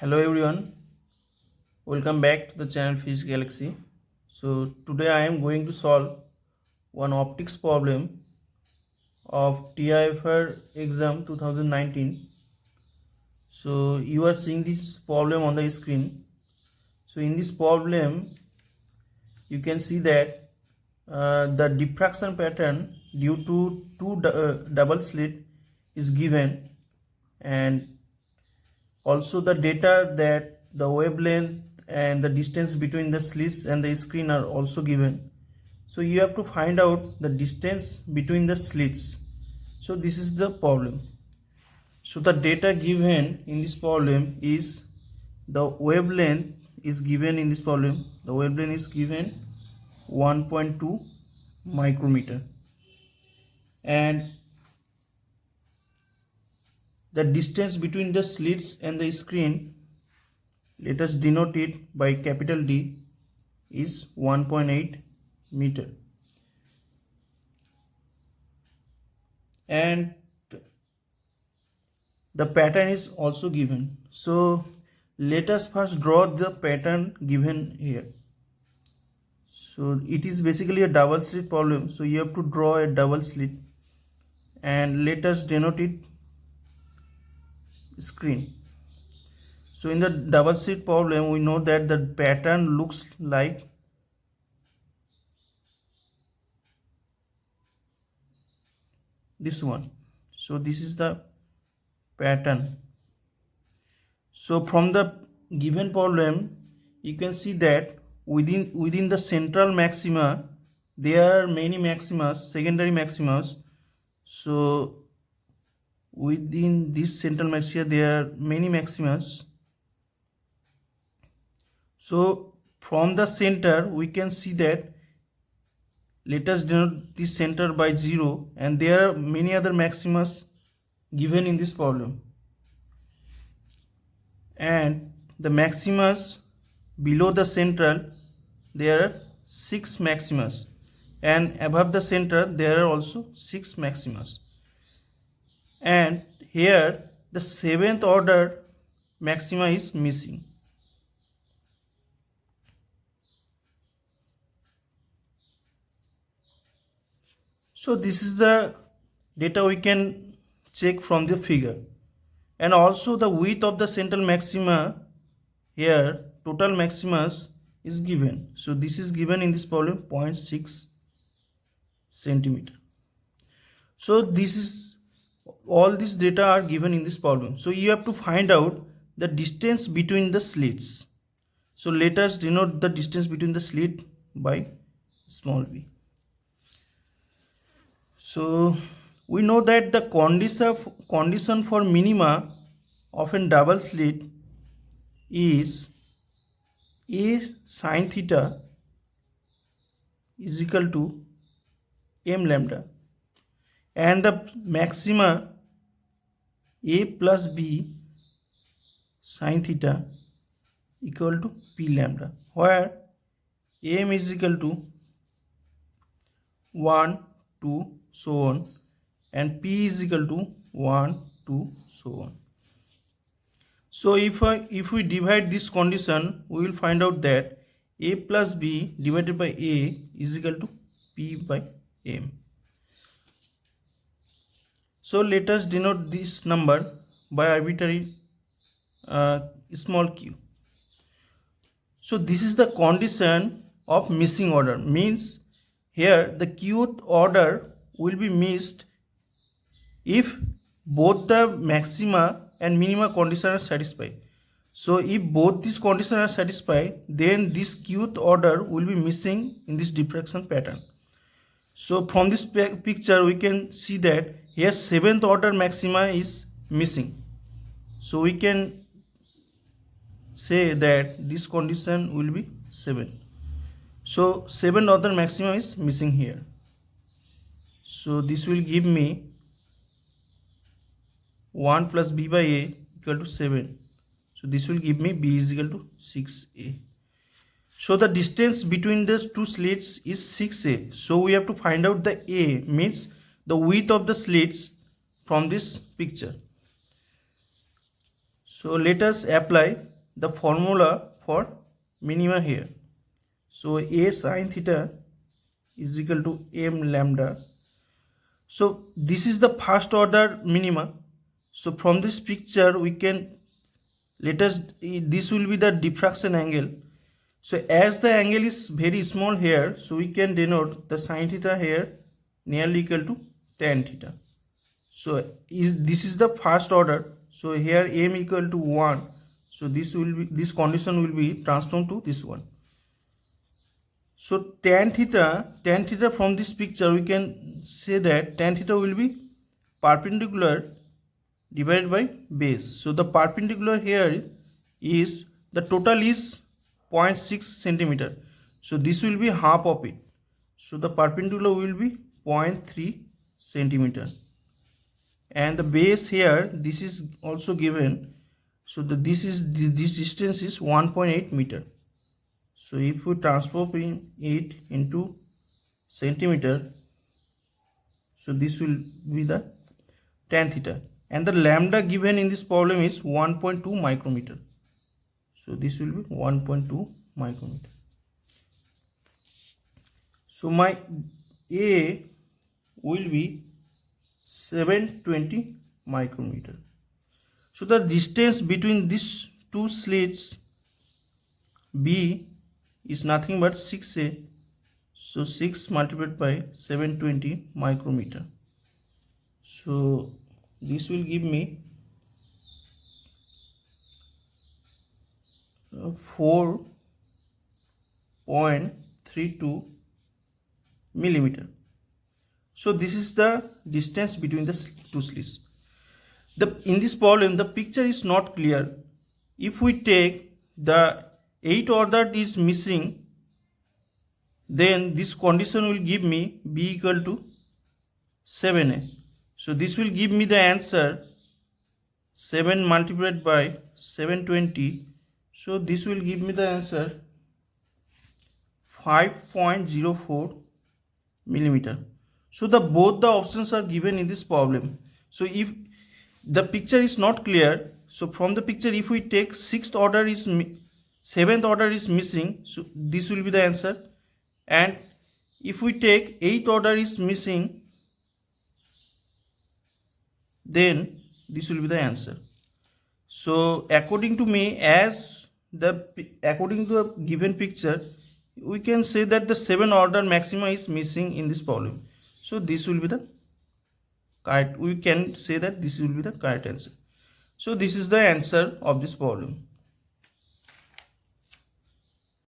Hello everyone, welcome back to the channel Physics Galaxy. So today I am going to solve one optics problem of TIFR exam 2019. So you are seeing this problem on the screen. So in this problem you can see that the diffraction pattern due to two double slit is given, and also the data that the wavelength and the distance between the slits and the screen are also given. So you have to find out the distance between the slits. So this is the problem. So the data given in this problem is the wavelength is given in this problem. The wavelength is given 1.2 micrometer, and the distance between the slits and the screen, let us denote it by capital D, is 1.8 meter. And the pattern is also given. So let us first draw the pattern given here. So it is basically a double slit problem. So you have to draw a double slit, and let us denote it screen. So in the double slit problem, we know that the pattern looks like this one. So this is the pattern. So from the given problem, you can see that within the central maxima there are many maximas, secondary maximas. So within this central maxima there are many maximas. So from the center we can see that, let us denote this center by 0, and there are many other maximas given in this problem, and the maximas below the central there are 6 maximas, and above the center there are also 6 maximas, and here the 7th order maxima is missing. So this is the data we can check from the figure. And also the width of the central maxima, here total maximas is given. So this is given in this problem 0.6 centimeter. So this is all these data are given in this problem. So you have to find out the distance between the slits. So let us denote the distance between the slit by small b. So we know that the condition for minima of a double slit is A sin theta is equal to m lambda, and the maxima A plus B sin theta equal to p lambda, where m is equal to 1, 2, so on, and p is equal to 1, 2, so on. So if we divide this condition, we will find out that a plus b divided by a is equal to p by m. So let us denote this number by arbitrary small q. So this is the condition of missing order, means here the qth order will be missed if both the maxima and minima conditions are satisfied. So if both these conditions are satisfied, then this qth order will be missing in this diffraction pattern. So from this picture we can see that here 7th order maxima is missing. So we can say that this condition will be 7. So 7th order maxima is missing here. So this will give me 1 plus b by a equal to 7. So this will give me b is equal to 6a. So the distance between the two slits is 6a. So we have to find out the a, means the width of the slits, from this picture. So let us apply the formula for minima here. So a sine theta is equal to m lambda. So this is the first order minima. So from this picture we can, this will be the diffraction angle. So as the angle is very small here, so we can denote the sine theta here nearly equal to tan theta. So this is the first order. So here m equal to 1. So this condition will be transformed to this one. So tan theta from this picture we can say that tan theta will be perpendicular divided by base. So the perpendicular here is, the total is 0.6 centimeter. So this will be half of it. So the perpendicular will be 0.3 centimeter. And the base here, this is also given. So this distance is 1.8 meter. So if we transform it into centimeter, so this will be the tan theta. And the lambda given in this problem is 1.2 micrometer. So this will be 1.2 micrometer. So my A will be 720 micrometer. So the distance between these two slits B is nothing but 6A. So 6 multiplied by 720 micrometer. So this will give me 4.32 millimeter. So this is the distance between the two slits. In this problem the picture is not clear. If we take the 8th order is missing, then this condition will give me B equal to 7A. So this will give me the answer 7 multiplied by 720. So this will give me the answer 5.04 millimeter. So both the options are given in this problem. So if the picture is not clear, so from the picture if we take 6th order is 7th order is missing, so this will be the answer. And if we take 8th order is missing, then this will be the answer. So according to me, according to the given picture, we can say that the 7th order maxima is missing in this problem. So this will be the correct, we can say that this will be the correct answer. So this is the answer of this problem.